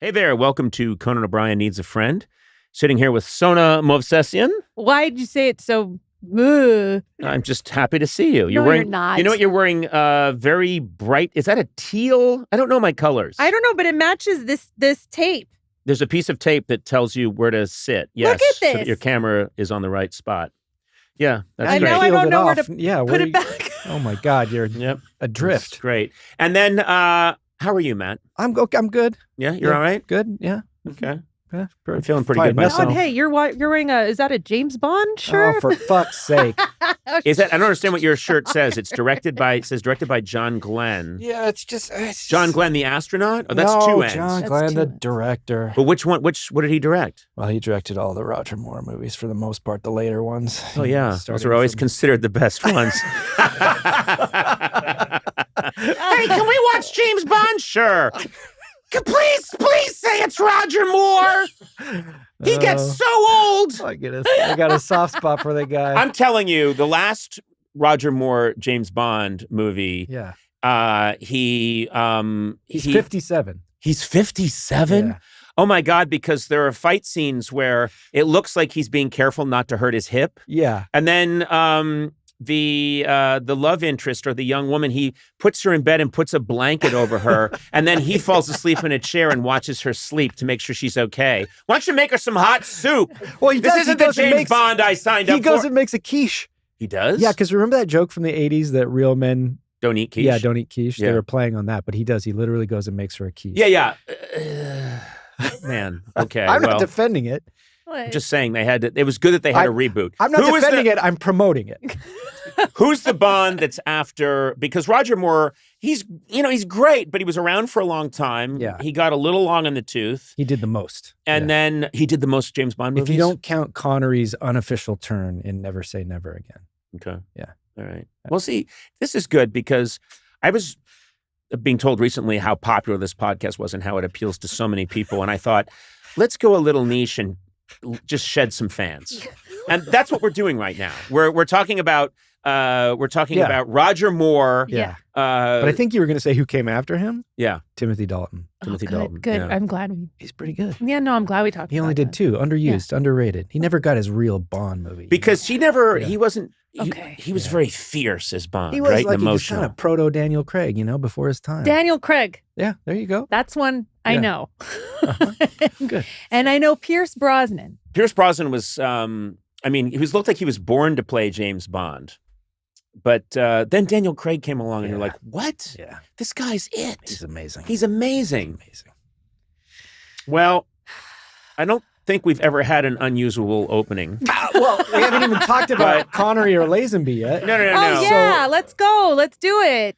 Hey there, welcome to Conan O'Brien Needs a Friend. Sitting here with Sona Movsesian. Why did you say it so? Ugh. I'm just happy to see you. You're not. You know what you're wearing? Very bright. Is that a teal? I don't know my colors. I don't know, but it matches this tape. There's a piece of tape that tells you where to sit. Yes, Look at this. so that your camera is on the right spot. Yeah, that's I great. know I don't know where to put you, it back. Oh my God, you're adrift. That's great. And then, how are you, Matt? I'm good. Yeah, you're all right? Good. Yeah. Okay. Yeah, I'm feeling pretty fine. good myself. God, hey, you're wearing is that a James Bond shirt? Oh, for fuck's sake. Is that? I don't understand what your shirt says. It says directed by John Glenn. Yeah, it's John Glenn, the astronaut? Oh, that's no, two ends. John That's Glenn, two the ends. director. But what did he direct? Well, he directed all the Roger Moore movies for the most part, the later ones. Oh, yeah. Those Starting are always from- considered the best ones. Hey, can we watch James Bond? Sure. Please say it's Roger Moore. He gets so old. I got a soft spot for the guy. I'm telling you, the last Roger Moore James Bond movie, yeah. he's 57. He's 57? Yeah. Oh my God, because there are fight scenes where it looks like he's being careful not to hurt his hip. Yeah. And then the love interest or the young woman, he puts her in bed and puts a blanket over her, and then he falls asleep in a chair and watches her sleep to make sure she's okay. Why don't you make her some hot soup? Well, This isn't the James Bond I signed up for. He goes and makes a quiche. He does? Yeah, because remember that joke from the 80s that real men Don't eat quiche? Yeah, don't eat quiche. Yeah. They were playing on that, but he does. He literally goes and makes her a quiche. Yeah. Man, okay. I'm not defending it. I'm just saying they had to, it was good that they had a reboot. I'm not defending it. I'm promoting it. Who's the Bond that's after? Because Roger Moore, he's great, but he was around for a long time. Yeah. He got a little long in the tooth. He did the most. And then he did the most James Bond movies. If you don't count Connery's unofficial turn in Never Say Never Again. Okay. Yeah. All right. Well, see, this is good because I was being told recently how popular this podcast was and how it appeals to so many people. And I thought, let's go a little niche and just shed some fans. And that's what we're doing right now. We're talking about about Roger Moore. Yeah. But I think you were going to say who came after him? Yeah. Timothy Dalton. Timothy Dalton. Good. Yeah. I'm glad He's pretty good. Yeah, no, I'm glad we talked He about only did that. 2. Underused, underrated. He never got his real Bond movie. Because he wasn't, Okay. he was very fierce as Bond, he was right? like And he was emotional. kind of proto Daniel Craig, before his time. Daniel Craig. Yeah, there you go. That's one I Yeah. know. Good. And I know Pierce Brosnan. Pierce Brosnan was, he looked like he was born to play James Bond. But then Daniel Craig came along and you're like, what? Yeah. This guy's it. He's amazing. He's amazing. amazing. Well, I don't think we've ever had an unusual opening. Well, we haven't even talked about Connery or Lazenby yet. No. Oh, yeah. Let's go. Let's do it.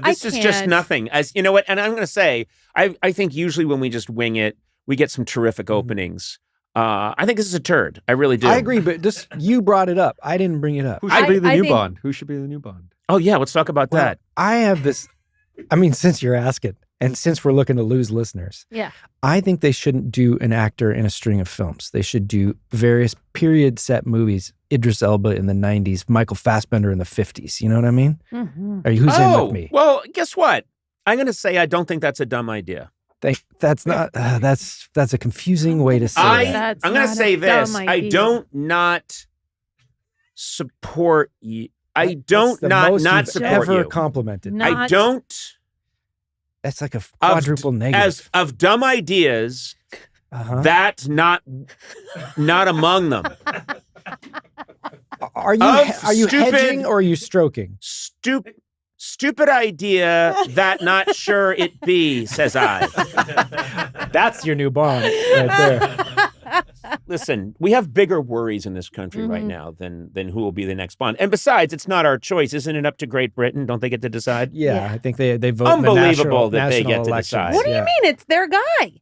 This is just can't. nothing. As you know what? And I'm going to say, I think usually when we just wing it, we get some terrific openings. I think this is a turd. I really do. I agree, but you brought it up. I didn't bring it up. Who should be the I new think- Bond? Who should be the new Bond? Oh yeah, let's talk about that. I have this. Since you're asking, and since we're looking to lose listeners, Yeah. I think they shouldn't do an actor in a string of films. They should do various period set movies. Idris Elba in the 90s, Michael Fassbender in the 50s. You know what I mean? Mm-hmm. Who's in with me? Well, guess what? I'm going to say I don't think that's a dumb idea. That's not. That's a confusing way to say that. I'm going to say this. dumb I idea. don't not support you. I That's don't the not most you've support ever you. complimented. No. I Not- don't. That's like a quadruple negative. Of dumb ideas, Uh-huh. that's not among them. Are you stupid- hedging or are you stroking? Stupid idea that not sure it be, says I. That's your new Bond right there. Listen, we have bigger worries in this country right now than who will be the next Bond. And besides, it's not our choice. Isn't it up to Great Britain? Don't they get to decide? Yeah, I think they vote. Unbelievable in the that they national get to elections. decide. What do you mean? It's their guy.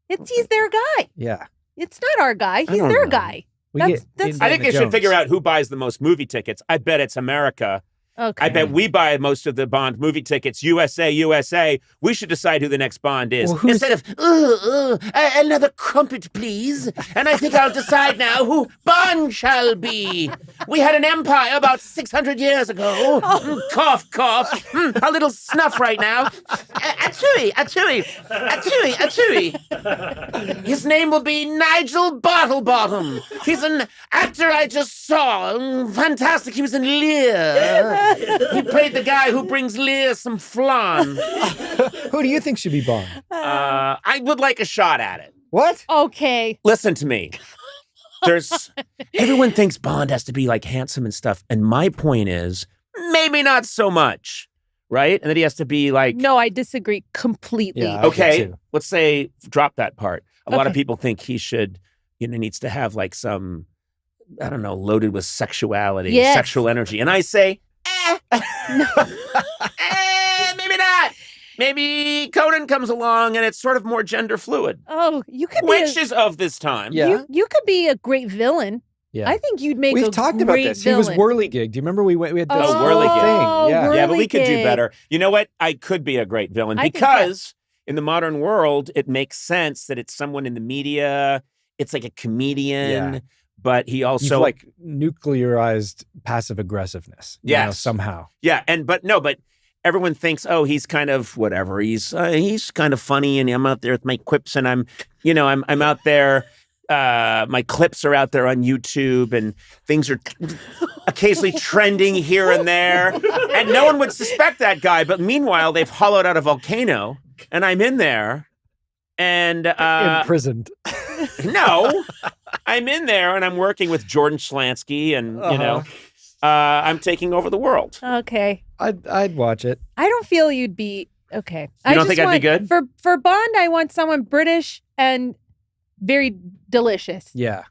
He's their guy. Yeah, It's not our guy. He's don't their know. guy. we That's- get that's- I think Indiana they should figure Jones. out who buys the most movie tickets. I bet it's America. Okay. I bet we buy most of the Bond movie tickets. USA, USA. We should decide who the next Bond is. Well, who's- Instead of, another crumpet, please. And I think I'll decide now who Bond shall be. We had an empire about 600 years ago. Cough, cough. A little snuff right now. Achoo, achoo, achoo, achoo. His name will be Nigel Bottlebottom. He's an actor I just saw. Fantastic. He was in Lear. He played the guy who brings Lear some flan. Who do you think should be Bond? I would like a shot at it. What? Okay. Listen to me. Everyone thinks Bond has to be like handsome and stuff. And my point is, maybe not so much, right? And that he has to be like, No, I disagree completely. Yeah. okay, too. let's say, drop that part. A lot of Okay. people think he should, needs to have like some, I don't know, loaded with sexuality, Yes. sexual energy. And I say, maybe not. Maybe Conan comes along and it's sort of more gender fluid. Oh, you could be Which is of this time. Yeah. you could be a great villain. Yeah. I think you'd make We've a talked about great this. villain. He was Whirligig. Do you remember we had this Oh, whole Whirligig. thing? Yeah. Yeah, but we could do Whirligig. better. You know what? I could be a great villain I think, because in the modern world, it makes sense that it's someone in the media. It's like a comedian, Yeah. but he You've also like nuclearized passive aggressiveness. Yes. Somehow. but everyone thinks, oh, he's kind of whatever. He's kind of funny, and I'm out there with my quips, and I'm out there. My clips are out there on YouTube, and things are occasionally trending here and there, and no one would suspect that guy. But meanwhile, they've hollowed out a volcano, and I'm in there, and Imprisoned. no, I'm in there, and I'm working with Jordan Schlansky, and I'm taking over the world. Okay. I'd watch it. I don't feel you'd be okay. You don't think I'd be good? For Bond? I want someone British and very delicious. Yeah.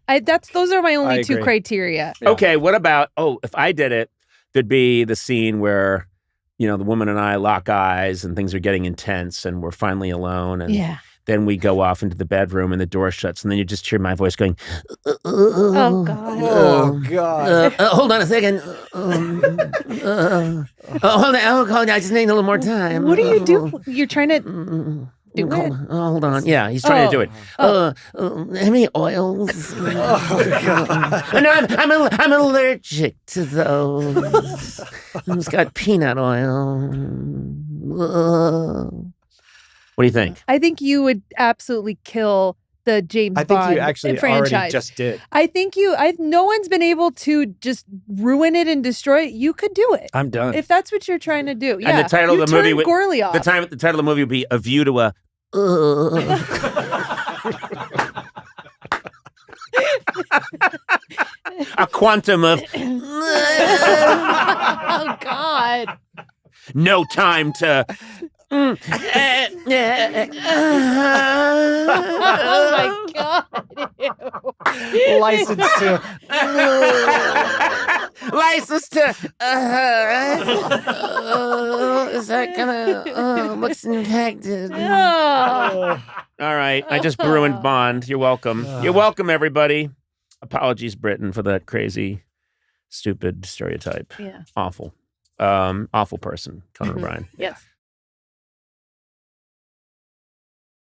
Those are my I only two agree. criteria. Yeah. Okay, what about, if I did it, there'd be the scene where, the woman and I lock eyes and things are getting intense and we're finally alone. And Yeah. then we go off into the bedroom and the door shuts and then you just hear my voice going, Oh God. Oh, God. hold on a second. Hold on. I just need a little more time. What do you do? You're trying to do it. Hold on. Yeah, he's trying to do it. Any oils? No, I'm allergic to those. It's got peanut oil. What do you think? I think you would absolutely kill the James I think Bond you actually franchise. already just did. I think no one's been able to just ruin it and destroy it. You could do it. I'm done. If that's what you're trying to do. Yeah. the title of the movie would- Gourley off. The title of the movie would be A View to a. A quantum of. Oh God. No time to. Oh my God. Ew. License to. License to. Is that gonna? Looks infected. Oh. All right, I just ruined Bond. You're welcome. You're welcome, everybody. Apologies, Britain, for that crazy, stupid stereotype. Yeah. Awful. Awful person, Conan O'Brien. Yes.